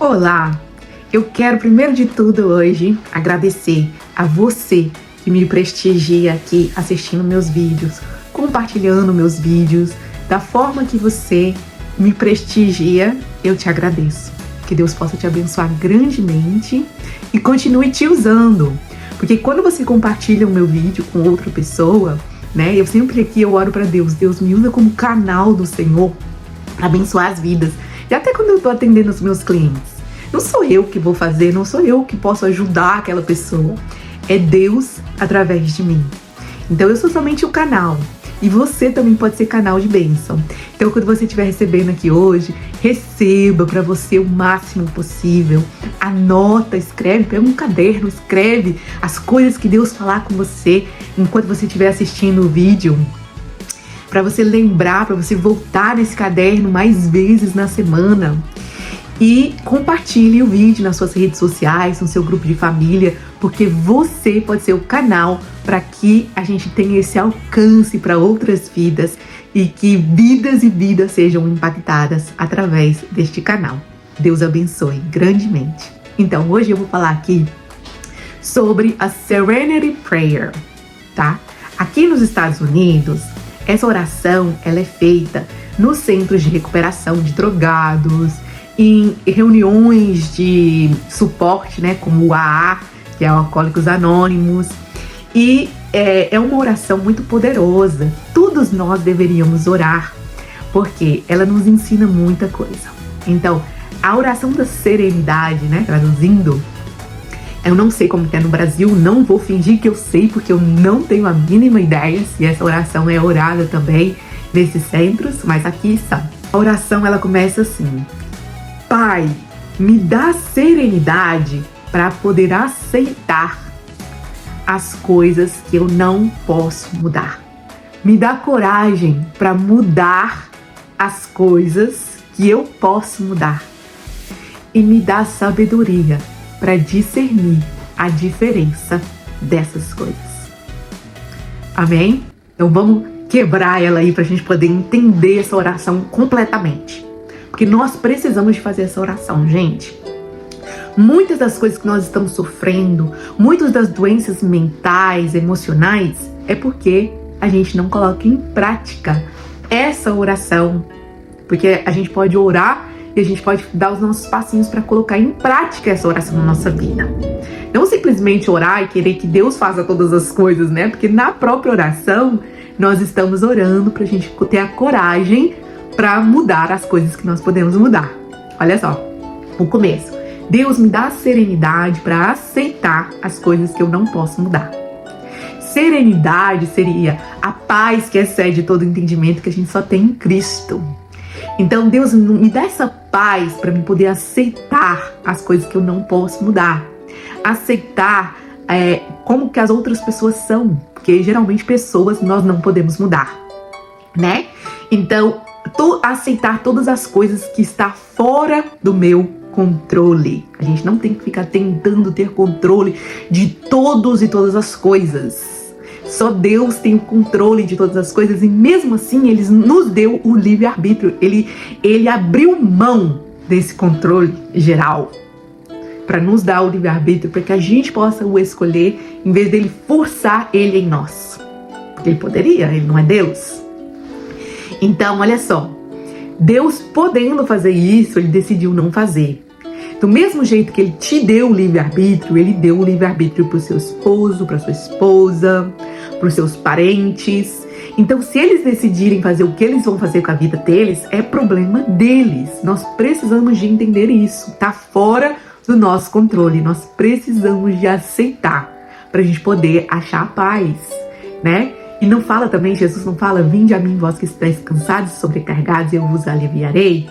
Olá! Eu quero primeiro de tudo hoje agradecer a você que me prestigia aqui assistindo meus vídeos, compartilhando meus vídeos, da forma que você me prestigia, eu te agradeço. Que Deus possa te abençoar grandemente e continue te usando. Porque quando você compartilha o meu vídeo com outra pessoa, né? Eu sempre aqui eu oro para Deus. Deus me usa como canal do Senhor para abençoar as vidas. E até quando eu tô atendendo os meus clientes, não sou eu que vou fazer, não sou eu que posso ajudar aquela pessoa. É Deus através de mim. Então eu sou somente o canal. E você também pode ser canal de bênção. Então quando você estiver recebendo aqui hoje, receba para você o máximo possível. Anota, escreve, pega um caderno, escreve as coisas que Deus falar com você enquanto você estiver assistindo o vídeo. Para você lembrar, para você voltar nesse caderno mais vezes na semana. E compartilhe o vídeo nas suas redes sociais, no seu grupo de família, porque você pode ser o canal para que a gente tenha esse alcance para outras vidas e que vidas e vidas sejam impactadas através deste canal. Deus abençoe grandemente. Então, hoje eu vou falar aqui sobre a Serenity Prayer, tá? Aqui nos Estados Unidos, essa oração ela é feita nos centros de recuperação de drogados, em reuniões de suporte, né, como o AA, que é o Alcoólicos Anônimos, e é uma oração muito poderosa. Todos nós deveríamos orar, porque ela nos ensina muita coisa. Então, a oração da serenidade, né, traduzindo, eu não sei como que é no Brasil, não vou fingir que eu sei, porque eu não tenho a mínima ideia se essa oração é orada também nesses centros, mas aqui está. A oração, ela começa assim: Pai, me dá serenidade para poder aceitar as coisas que eu não posso mudar. Me dá coragem para mudar as coisas que eu posso mudar. E me dá sabedoria para discernir a diferença dessas coisas. Amém? Então vamos quebrar ela aí para a gente poder entender essa oração completamente. Porque nós precisamos de fazer essa oração, gente. Muitas das coisas que nós estamos sofrendo, muitas das doenças mentais, emocionais, é porque a gente não coloca em prática essa oração. Porque a gente pode orar e a gente pode dar os nossos passinhos para colocar em prática essa oração na nossa vida. Não simplesmente orar e querer que Deus faça todas as coisas, né? Porque na própria oração, nós estamos orando para a gente ter a coragem para mudar as coisas que nós podemos mudar. Olha só, o começo. Deus me dá serenidade para aceitar as coisas que eu não posso mudar. Serenidade seria a paz que excede todo entendimento que a gente só tem em Cristo. Então Deus me dá essa paz para me poder aceitar as coisas que eu não posso mudar. Aceitar como que as outras pessoas são, porque geralmente pessoas nós não podemos mudar, né? Então aceitar todas as coisas que está fora do meu controle. A gente não tem que ficar tentando ter controle de todos e todas as coisas. Só Deus tem o controle de todas as coisas e mesmo assim Ele nos deu o livre-arbítrio. Ele abriu mão desse controle geral para nos dar o livre-arbítrio, para que a gente possa o escolher em vez dele forçar ele em nós. Porque ele poderia, ele não é Deus. Então, olha só, Deus podendo fazer isso, Ele decidiu não fazer. Do mesmo jeito que Ele te deu o livre-arbítrio, Ele deu o livre-arbítrio para o seu esposo, para sua esposa, para os seus parentes. Então, se eles decidirem fazer o que eles vão fazer com a vida deles, é problema deles. Nós precisamos de entender isso. Está fora do nosso controle. Nós precisamos de aceitar para a gente poder achar a paz, né? E não fala também, Jesus não fala: vinde a mim vós que estáis cansados e sobrecarregados e eu vos aliviarei?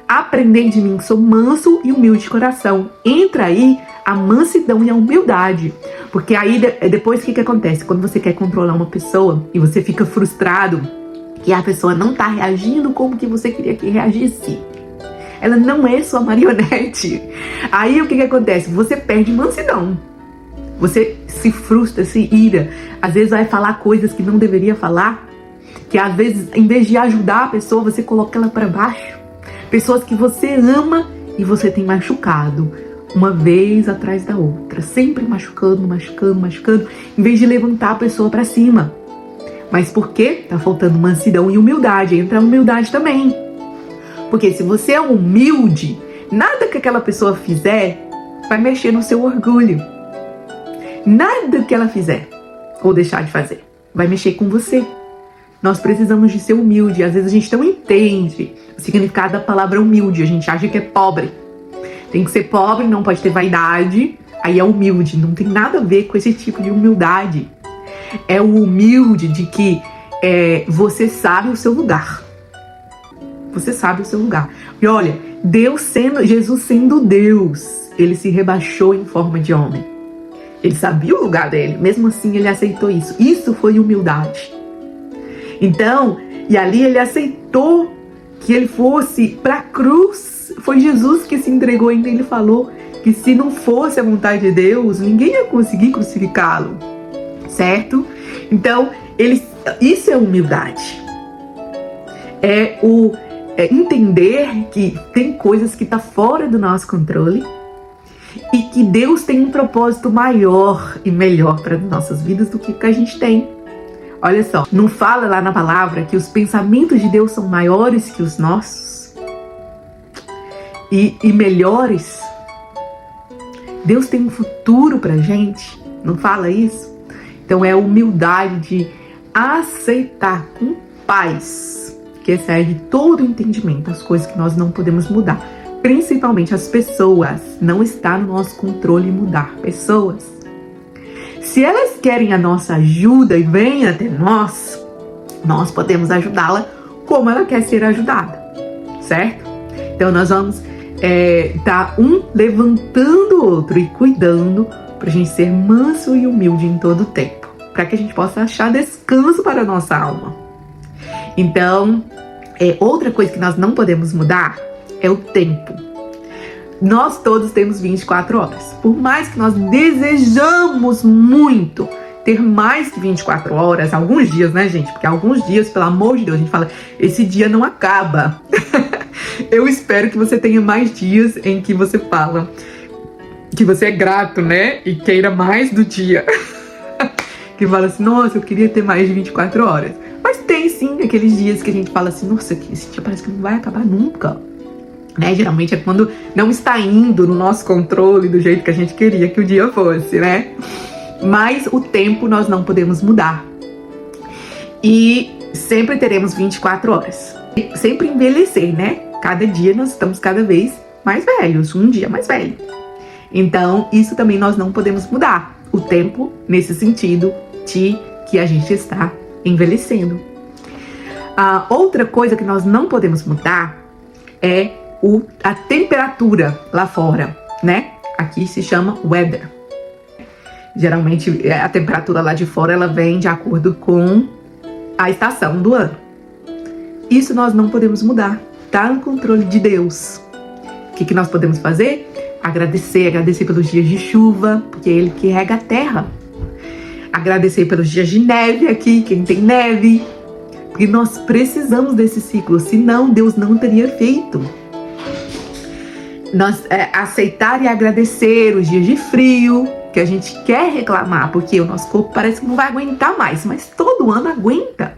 Aprendei de mim que sou manso e humilde de coração. Entra aí a mansidão e a humildade. Porque aí depois o que acontece? Quando você quer controlar uma pessoa e você fica frustrado que a pessoa não está reagindo como que você queria que reagisse. Ela não é sua marionete. Aí o que acontece? Você perde mansidão. Você se frustra, se ira. Às vezes vai falar coisas que não deveria falar. Que às vezes, em vez de ajudar a pessoa, você coloca ela para baixo. Pessoas que você ama e você tem machucado uma vez atrás da outra, sempre machucando, em vez de levantar a pessoa para cima. Mas por quê? Tá faltando mansidão e humildade. Entra a humildade também. Porque se você é humilde, nada que aquela pessoa fizer vai mexer no seu orgulho. Nada que ela fizer ou deixar de fazer vai mexer com você. Nós precisamos de ser humilde. Às vezes a gente não entende o significado da palavra humilde. A gente acha que é pobre. Tem que ser pobre, não pode ter vaidade. Aí é humilde. Não tem nada a ver com esse tipo de humildade. É o humilde de que você sabe o seu lugar. Você sabe o seu lugar. E olha, Jesus sendo Deus, ele se rebaixou em forma de homem. Ele sabia o lugar dele. Mesmo assim, ele aceitou isso. Isso foi humildade. Então, e ali ele aceitou que ele fosse para a cruz. Foi Jesus que se entregou. Então ele falou que se não fosse a vontade de Deus, ninguém ia conseguir crucificá-lo. Certo? Então, isso é humildade. É entender que tem coisas que estão fora do nosso controle e que Deus tem um propósito maior e melhor para nossas vidas do que a gente tem. Olha só, não fala lá na palavra que os pensamentos de Deus são maiores que os nossos e melhores? Deus tem um futuro pra gente, não fala isso? Então é a humildade de aceitar com paz, que excede todo o entendimento, as coisas que nós não podemos mudar. Principalmente as pessoas, não está no nosso controle mudar pessoas. Se elas querem a nossa ajuda e vêm até nós, nós podemos ajudá-la como ela quer ser ajudada, certo? Então nós vamos tá um levantando o outro e cuidando pra gente ser manso e humilde em todo o tempo, para que a gente possa achar descanso para a nossa alma. Então, outra coisa que nós não podemos mudar é o tempo. Nós todos temos 24 horas. Por mais que nós desejamos muito ter mais que 24 horas, alguns dias, né, gente? Porque alguns dias, pelo amor de Deus, a gente fala, esse dia não acaba. Eu espero que você tenha mais dias em que você fala que você é grato, né? E queira mais do dia. Que fala assim, nossa, eu queria ter mais de 24 horas. Mas tem sim aqueles dias que a gente fala assim, nossa, esse dia parece que não vai acabar nunca. Né? Geralmente é quando não está indo no nosso controle do jeito que a gente queria que o dia fosse, né? Mas o tempo nós não podemos mudar. E sempre teremos 24 horas. E sempre envelhecer, né? Cada dia nós estamos cada vez mais velhos, um dia mais velho. Então, isso também nós não podemos mudar. O tempo, nesse sentido de que a gente está envelhecendo. A outra coisa que nós não podemos mudar é a temperatura lá fora, né? Aqui se chama weather. Geralmente a temperatura lá de fora ela vem de acordo com a estação do ano. Isso nós não podemos mudar. Tá no controle de Deus. O que nós podemos fazer? Agradecer pelos dias de chuva, porque é Ele que rega a terra. Agradecer pelos dias de neve aqui, quem tem neve. Porque nós precisamos desse ciclo, senão Deus não teria feito. Nós aceitar e agradecer os dias de frio, que a gente quer reclamar, porque o nosso corpo parece que não vai aguentar mais, mas todo ano aguenta.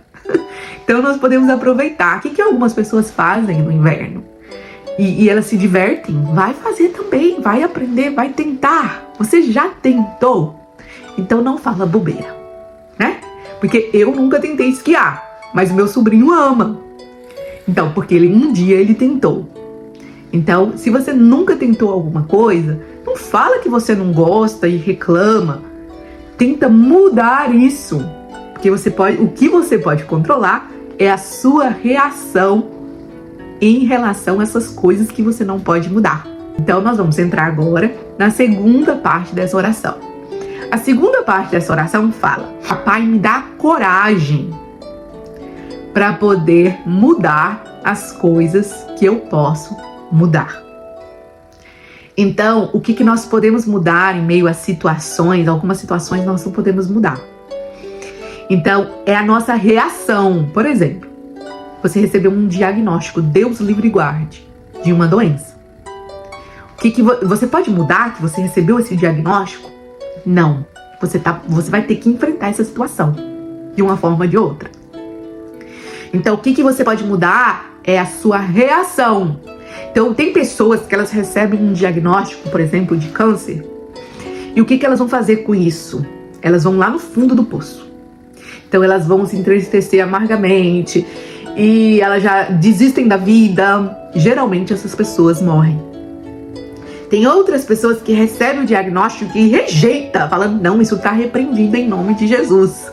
Então nós podemos aproveitar. O que algumas pessoas fazem no inverno? E elas se divertem? Vai fazer também, vai aprender, vai tentar. Você já tentou? Então não fala bobeira, né? Porque eu nunca tentei esquiar, mas meu sobrinho ama. Então, porque um dia ele tentou. Então, se você nunca tentou alguma coisa, não fala que você não gosta e reclama. Tenta mudar isso. Porque o que você pode controlar é a sua reação em relação a essas coisas que você não pode mudar. Então, nós vamos entrar agora na segunda parte dessa oração. A segunda parte dessa oração fala: Pai, me dá coragem para poder mudar as coisas que eu posso mudar. Então, o que nós podemos mudar em meio a situações? Algumas situações nós não podemos mudar. Então, é a nossa reação. Por exemplo, você recebeu um diagnóstico, Deus livre e guarde, de uma doença. Você pode mudar que você recebeu esse diagnóstico? Não. Você vai ter que enfrentar essa situação de uma forma ou de outra. Então, o que você pode mudar é a sua reação. Então, tem pessoas que elas recebem um diagnóstico, por exemplo, de câncer. E o que elas vão fazer com isso? Elas vão lá no fundo do poço. Então, elas vão se entristecer amargamente e elas já desistem da vida. Geralmente, essas pessoas morrem. Tem outras pessoas que recebem o diagnóstico e rejeita, falando, não, isso está repreendido em nome de Jesus.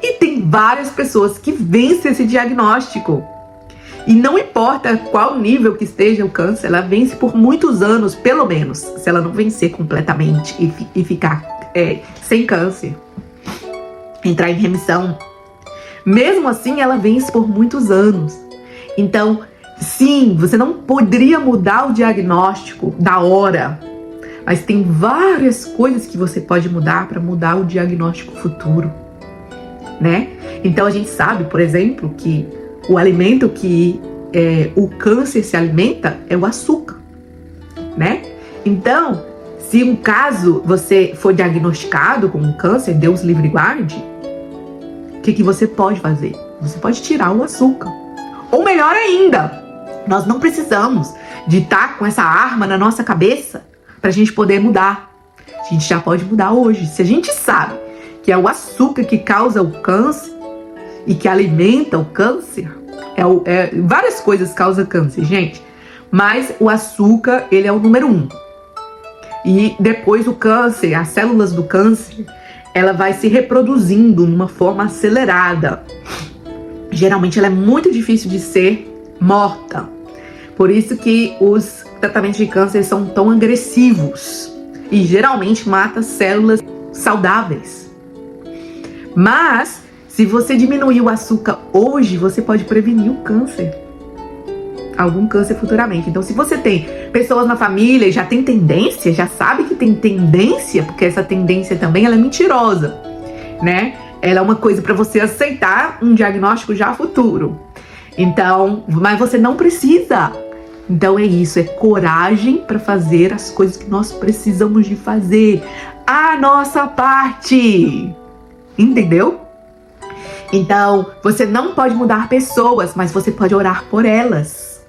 E tem várias pessoas que vencem esse diagnóstico. E não importa qual nível que esteja o câncer, ela vence por muitos anos, pelo menos, se ela não vencer completamente e ficar sem câncer, entrar em remissão. Mesmo assim, ela vence por muitos anos. Então, sim, você não poderia mudar o diagnóstico da hora, mas tem várias coisas que você pode mudar para mudar o diagnóstico futuro, né? Então, a gente sabe, por exemplo, que o alimento que o câncer se alimenta é o açúcar, né? Então, se um caso você for diagnosticado com um câncer, Deus livre e guarde, o que você pode fazer? Você pode tirar o açúcar. Ou melhor ainda, nós não precisamos de estar com essa arma na nossa cabeça para a gente poder mudar. A gente já pode mudar hoje. Se a gente sabe que é o açúcar que causa o câncer e que alimenta o câncer, várias coisas causam câncer, gente. Mas o açúcar, ele é o número 1. E depois o câncer, as células do câncer, ela vai se reproduzindo numa forma acelerada. Geralmente ela é muito difícil de ser morta. Por isso que os tratamentos de câncer são tão agressivos. E geralmente mata células saudáveis. Mas, se você diminuir o açúcar hoje, você pode prevenir o câncer. Algum câncer futuramente. Então, se você tem pessoas na família e já tem tendência, já sabe que tem tendência, porque essa tendência também ela é mentirosa, né? Ela é uma coisa para você aceitar um diagnóstico já futuro. Então, mas você não precisa. Então é isso, é coragem para fazer as coisas que nós precisamos de fazer. A nossa parte. Entendeu? Então, você não pode mudar pessoas, mas você pode orar por elas.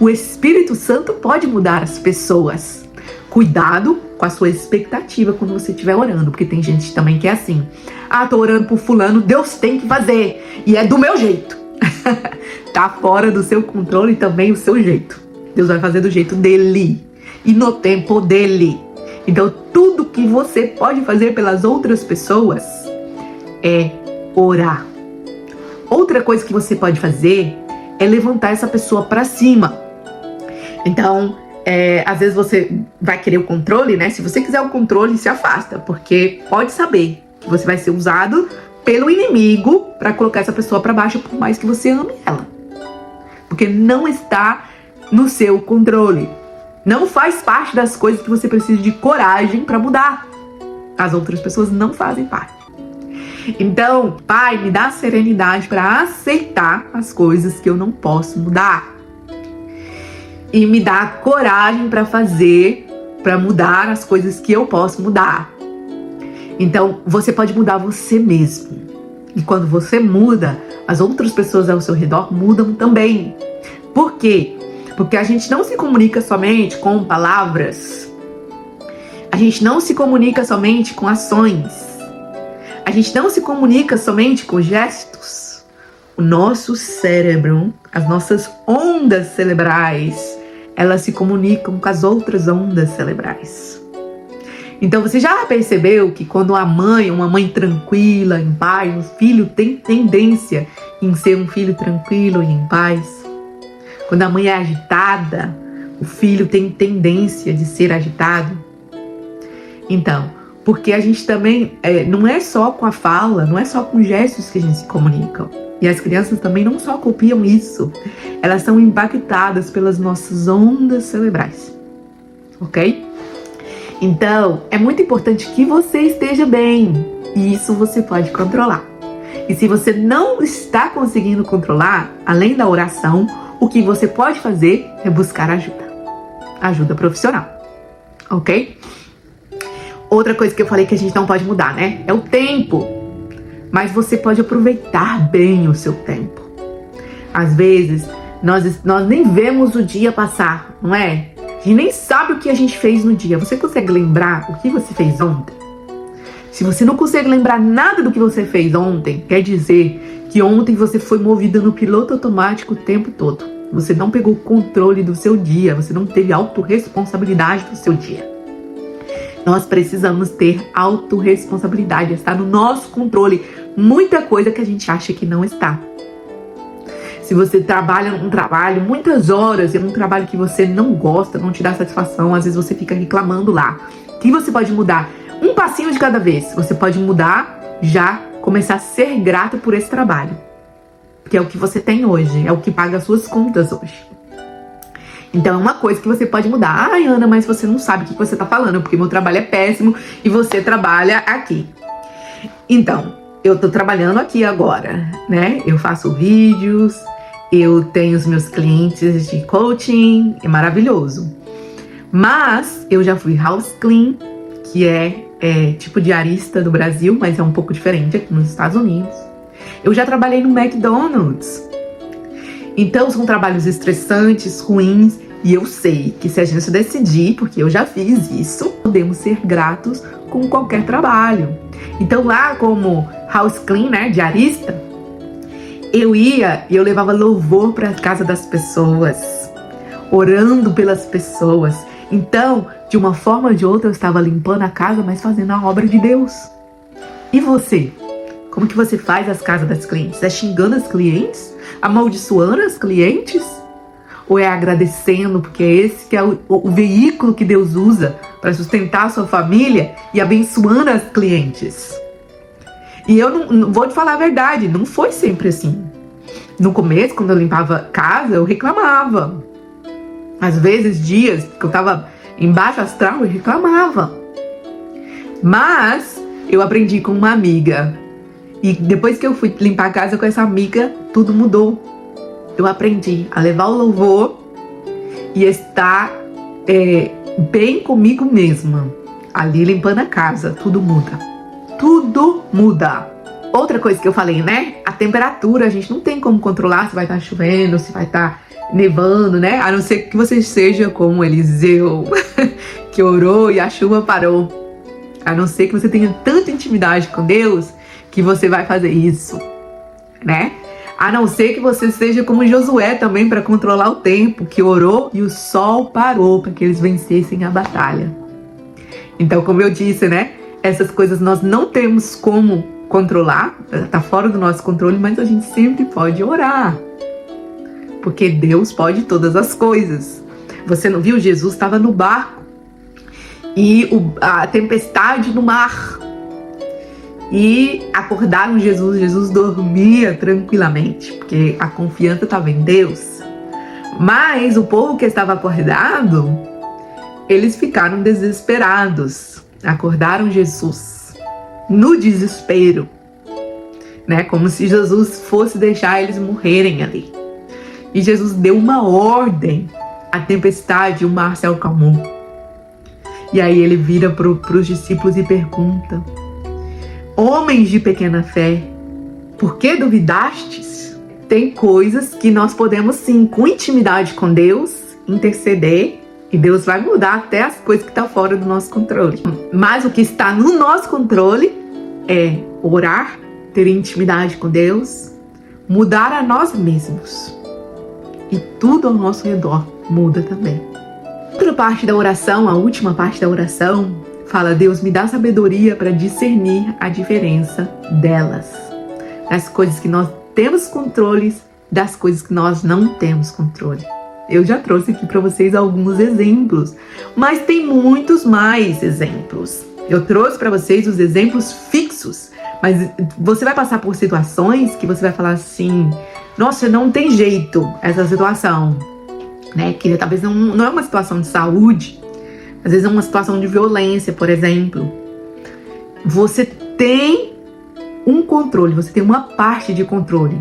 O Espírito Santo pode mudar as pessoas. Cuidado com a sua expectativa quando você estiver orando, porque tem gente também que é assim. Ah, tô orando por fulano, Deus tem que fazer. E é do meu jeito. Tá fora do seu controle também o seu jeito. Deus vai fazer do jeito dele e no tempo dele. Então, tudo que você pode fazer pelas outras pessoas é orar. Outra coisa que você pode fazer é levantar essa pessoa para cima. Então, às vezes você vai querer o controle, né? Se você quiser o controle, se afasta, porque pode saber que você vai ser usado pelo inimigo para colocar essa pessoa para baixo, por mais que você ame ela. Porque não está no seu controle. Não faz parte das coisas que você precisa de coragem para mudar. As outras pessoas não fazem parte. Então, Pai, me dá serenidade para aceitar as coisas que eu não posso mudar. E me dá coragem para mudar as coisas que eu posso mudar. Então, você pode mudar você mesmo. E quando você muda, as outras pessoas ao seu redor mudam também. Por quê? Porque a gente não se comunica somente com palavras. A gente não se comunica somente com ações. A gente não se comunica somente com gestos. O nosso cérebro, as nossas ondas cerebrais, elas se comunicam com as outras ondas cerebrais. Então você já percebeu que quando uma mãe tranquila, em paz, o filho tem tendência em ser um filho tranquilo e em paz? Quando a mãe é agitada, o filho tem tendência de ser agitado? Então, porque a gente também, não é só com a fala, não é só com gestos que a gente se comunica. E as crianças também não só copiam isso, elas são impactadas pelas nossas ondas cerebrais. Ok? Então, é muito importante que você esteja bem. E isso você pode controlar. E se você não está conseguindo controlar, além da oração, o que você pode fazer é buscar ajuda. ajuda profissional, ok? Outra coisa que eu falei que a gente não pode mudar, né? É o tempo. Mas você pode aproveitar bem o seu tempo. Às vezes, nós nem vemos o dia passar, não é? A gente nem sabe o que a gente fez no dia. Você consegue lembrar o que você fez ontem? Se você não consegue lembrar nada do que você fez ontem, quer dizer que ontem você foi movida no piloto automático o tempo todo. Você não pegou o controle do seu dia, você não teve autorresponsabilidade do seu dia. Nós precisamos ter autorresponsabilidade, está no nosso controle. Muita coisa que a gente acha que não está. Se você trabalha num trabalho muitas horas, é um trabalho que você não gosta, não te dá satisfação, às vezes você fica reclamando lá. O que você pode mudar? Um passinho de cada vez. Você pode mudar, já começar a ser grato por esse trabalho. Que é o que você tem hoje, é o que paga as suas contas hoje. Então é uma coisa que você pode mudar. Ai, Ana, mas você não sabe o que você tá falando, porque meu trabalho é péssimo e você trabalha aqui. Então, eu tô trabalhando aqui agora, né? Eu faço vídeos, eu tenho os meus clientes de coaching, é maravilhoso. Mas eu já fui house clean, que é tipo diarista do Brasil, mas é um pouco diferente aqui nos Estados Unidos. Eu já trabalhei no McDonald's. Então são trabalhos estressantes, ruins, e eu sei que se a gente decidir, porque eu já fiz isso, podemos ser gratos com qualquer trabalho. Então lá como house clean, né, diarista, eu ia e eu levava louvor para a casa das pessoas, orando pelas pessoas. Então, de uma forma ou de outra, eu estava limpando a casa, mas fazendo a obra de Deus. E você? Como que você faz as casas das clientes? É xingando as clientes? Amaldiçoando as clientes? Ou é agradecendo, porque é esse que é o veículo que Deus usa para sustentar a sua família e abençoando as clientes? E eu não vou te falar a verdade, não foi sempre assim. No começo, quando eu limpava casa, eu reclamava. Às vezes, dias que eu tava em baixo astral, eu reclamava. Mas eu aprendi com uma amiga. E depois que eu fui limpar a casa com essa amiga, tudo mudou. Eu aprendi a levar o louvor e estar bem comigo mesma. Ali limpando a casa, tudo muda. Tudo muda. Outra coisa que eu falei, né? A temperatura, a gente não tem como controlar se vai estar chovendo, se vai estar nevando, né? A não ser que você seja como Eliseu, que orou e a chuva parou. A não ser que você tenha tanta intimidade com Deus que você vai fazer isso, né? A não ser que você seja como Josué também para controlar o tempo, que orou e o sol parou para que eles vencessem a batalha. Então, como eu disse, né? Essas coisas nós não temos como controlar, tá fora do nosso controle, mas a gente sempre pode orar. Porque Deus pode todas as coisas. Você não viu? Jesus estava no barco e a tempestade no mar. E acordaram Jesus. Jesus dormia tranquilamente, porque a confiança estava em Deus. Mas o povo que estava acordado, eles ficaram desesperados. Acordaram Jesus no desespero, né? Como se Jesus fosse deixar eles morrerem ali. E Jesus deu uma ordem, a tempestade, o mar se acalmou. E aí ele vira para os discípulos e pergunta: homens de pequena fé, por que duvidastes? Tem coisas que nós podemos sim, com intimidade com Deus, interceder, e Deus vai mudar até as coisas que estão fora do nosso controle. Mas o que está no nosso controle é orar, ter intimidade com Deus, mudar a nós mesmos. E tudo ao nosso redor muda também. Outra parte da oração, a última parte da oração, fala: Deus, me dá sabedoria para discernir a diferença delas. Das coisas que nós temos controles, das coisas que nós não temos controle. Eu já trouxe aqui para vocês alguns exemplos, mas tem muitos mais exemplos. Eu trouxe para vocês os exemplos fixos, mas você vai passar por situações que você vai falar assim: nossa, não tem jeito essa situação, né? Que talvez não é uma situação de saúde, às vezes é uma situação de violência, por exemplo. Você tem um controle, você tem uma parte de controle.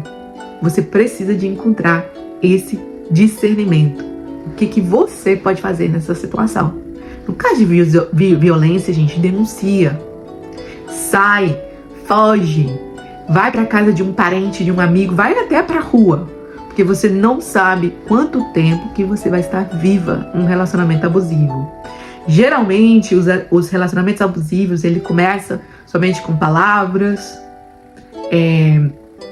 Você precisa de encontrar esse discernimento. o que você pode fazer nessa situação. No caso de violência, gente, denuncia. Sai, foge, vai para casa de um parente, de um amigo, vai até para a rua. Porque você não sabe quanto tempo que você vai estar viva num relacionamento abusivo. Geralmente, os relacionamentos abusivos, ele começa somente com palavras,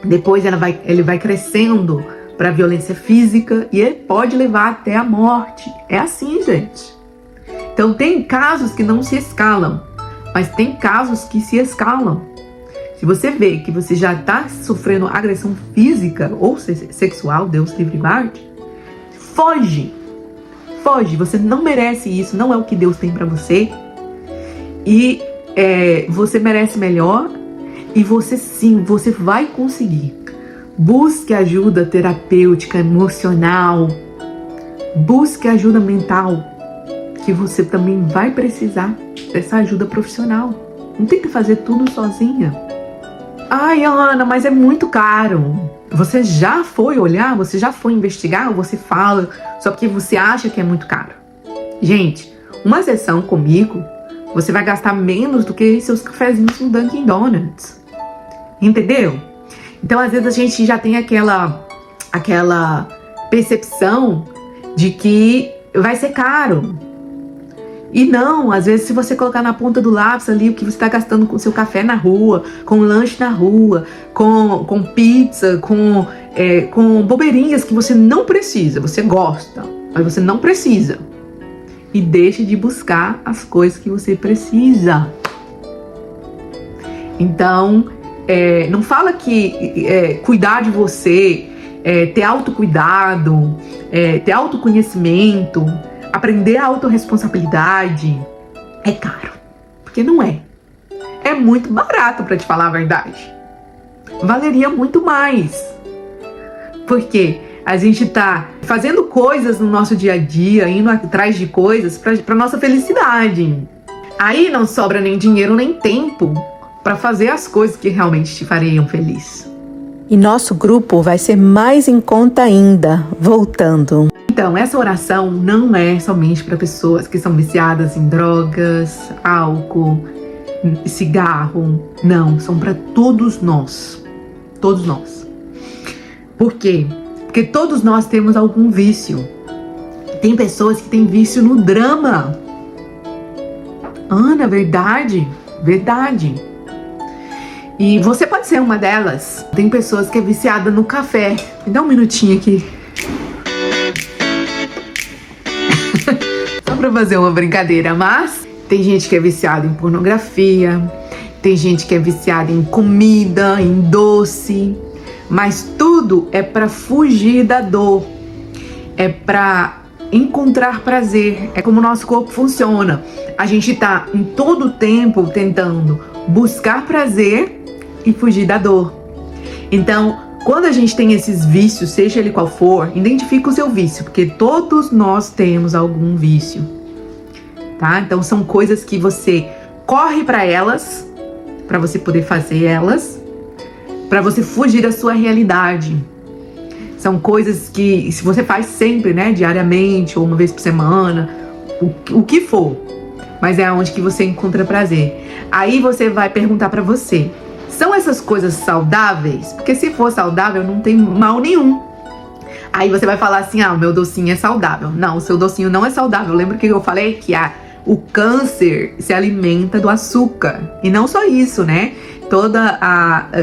depois ele vai crescendo para violência física e ele pode levar até a morte. É assim, gente. Então, tem casos que não se escalam, mas tem casos que se escalam. Se você vê que você já está sofrendo agressão física ou sexual, Deus livre e guarde, foge. Foge, você não merece isso, não é o que Deus tem pra você. E você merece melhor e você vai conseguir. Busque ajuda terapêutica, emocional. Busque ajuda mental, que você também vai precisar dessa ajuda profissional. Não tem que fazer tudo sozinha. Ai, Ana, mas é muito caro. Você já foi olhar? Você já foi investigar? Ou você fala só porque você acha que é muito caro? Gente, uma sessão comigo, você vai gastar menos do que seus cafezinhos no Dunkin' Donuts. Entendeu? Então, às vezes, a gente já tem aquela percepção de que vai ser caro. E não, às vezes, se você colocar na ponta do lápis ali o que você está gastando com o seu café na rua, com lanche na rua, com pizza, com bobeirinhas que você não precisa, você gosta, mas você não precisa. E deixe de buscar as coisas que você precisa. Então, não fala que cuidar de você, ter autocuidado, ter autoconhecimento, aprender a autorresponsabilidade é caro. Porque não é. É muito barato, pra te falar a verdade. Valeria muito mais. Porque a gente tá fazendo coisas no nosso dia a dia, indo atrás de coisas pra nossa felicidade. Aí não sobra nem dinheiro nem tempo pra fazer as coisas que realmente te fariam feliz. E nosso grupo vai ser mais em conta ainda, voltando. Então, essa oração não é somente para pessoas que são viciadas em drogas, álcool, cigarro. Não, são para todos nós. Todos nós. Por quê? Porque todos nós temos algum vício. Tem pessoas que têm vício no drama. Ana, verdade? Verdade. E você pode ser uma delas. Tem pessoas que é viciada no café. Me dá um minutinho aqui. Só pra fazer uma brincadeira, mas tem gente que é viciada em pornografia, tem gente que é viciada em comida, em doce, mas tudo é pra fugir da dor, é pra encontrar prazer. É como o nosso corpo funciona. A gente tá em todo o tempo tentando buscar prazer e fugir da dor. Então, quando a gente tem esses vícios, seja ele qual for, identifica o seu vício, porque todos nós temos algum vício, tá? Então, são coisas que você corre para elas, para você poder fazer elas, para você fugir da sua realidade. São coisas que, se você faz sempre, né, diariamente ou uma vez por semana, o que for, mas é onde que você encontra prazer. Aí você vai perguntar para você: são essas coisas saudáveis? Porque se for saudável, não tem mal nenhum. Aí você vai falar assim: o meu docinho é saudável. Não, o seu docinho não é saudável. Lembra que eu falei que o câncer se alimenta do açúcar. E não só isso, né?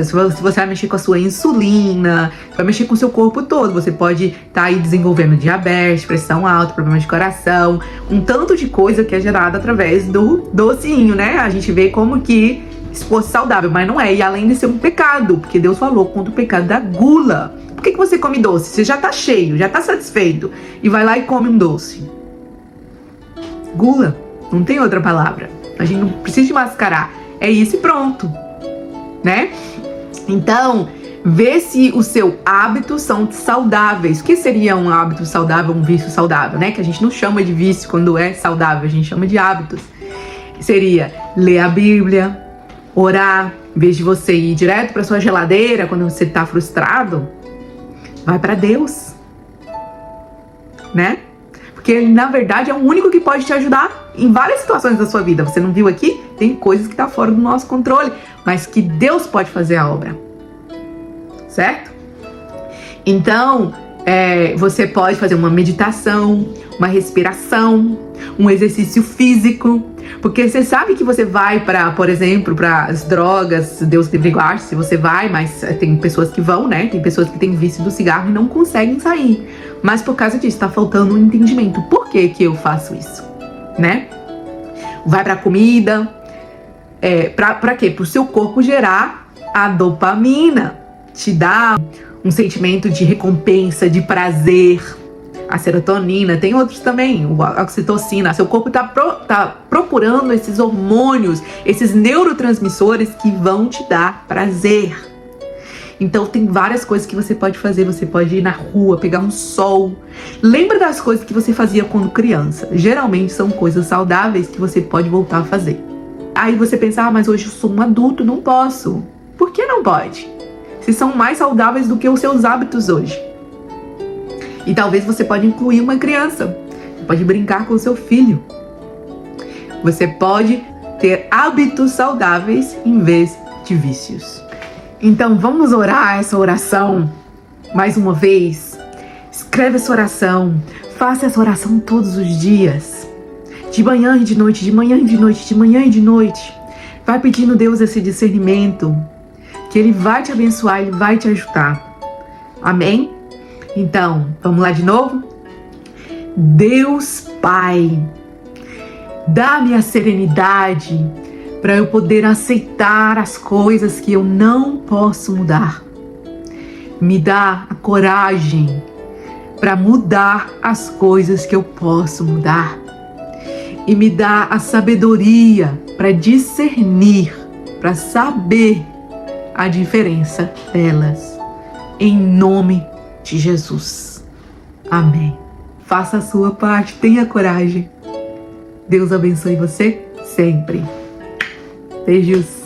Se você vai mexer com a sua insulina, vai mexer com o seu corpo todo. Você pode estar aí desenvolvendo diabetes, pressão alta, problemas de coração, um tanto de coisa que é gerada através do docinho, né? A gente vê como que se fosse saudável, mas não é. E além de ser um pecado, porque Deus falou contra o pecado da gula. Por que você come doce? Você já tá cheio, já tá satisfeito e vai lá e come um doce. Gula, não tem outra palavra. A gente não precisa de mascarar. É isso e pronto, né? Então, vê se os seus hábitos são saudáveis. O que seria um hábito saudável, um vício saudável, né? Que a gente não chama de vício quando é saudável, a gente chama de hábitos. Seria ler a Bíblia, orar. Em vez de você ir direto para sua geladeira quando você tá frustrado, vai para Deus, né? Porque ele, na verdade, é o único que pode te ajudar em várias situações da sua vida. Você não viu aqui? Tem coisas que estão fora do nosso controle, mas que Deus pode fazer a obra. Certo? Então, você pode fazer uma meditação, uma respiração, um exercício físico. Porque você sabe que você vai para, por exemplo, para as drogas, Deus livre e guarde, se você vai, mas tem pessoas que vão, né? Tem pessoas que têm vício do cigarro e não conseguem sair. Mas por causa disso, tá faltando um entendimento. Por que que eu faço isso? Né? Vai pra comida. Pra quê? Pro seu corpo gerar a dopamina. Te dá um sentimento de recompensa, de prazer. A serotonina, tem outros também, a oxitocina. Seu corpo tá procurando esses hormônios, esses neurotransmissores que vão te dar prazer. Então tem várias coisas que você pode fazer. Você pode ir na rua, pegar um sol. Lembra das coisas que você fazia quando criança. Geralmente são coisas saudáveis que você pode voltar a fazer. Aí você pensa, mas hoje eu sou um adulto, não posso. Por que não pode? Se são mais saudáveis do que os seus hábitos hoje. E talvez você pode incluir uma criança. Você pode brincar com o seu filho. Você pode ter hábitos saudáveis em vez de vícios. Então vamos orar essa oração mais uma vez. Escreve essa oração. Faça essa oração todos os dias. De manhã e de noite, de manhã e de noite, de manhã e de noite. Vai pedindo a Deus esse discernimento. Que Ele vai te abençoar, Ele vai te ajudar. Amém? Então, vamos lá de novo? Deus Pai, dá-me a serenidade para eu poder aceitar as coisas que eu não posso mudar. Me dá a coragem para mudar as coisas que eu posso mudar. E me dá a sabedoria para discernir, para saber a diferença delas. Em nome de Jesus. Amém. Faça a sua parte, tenha coragem. Deus abençoe você sempre. Beijos.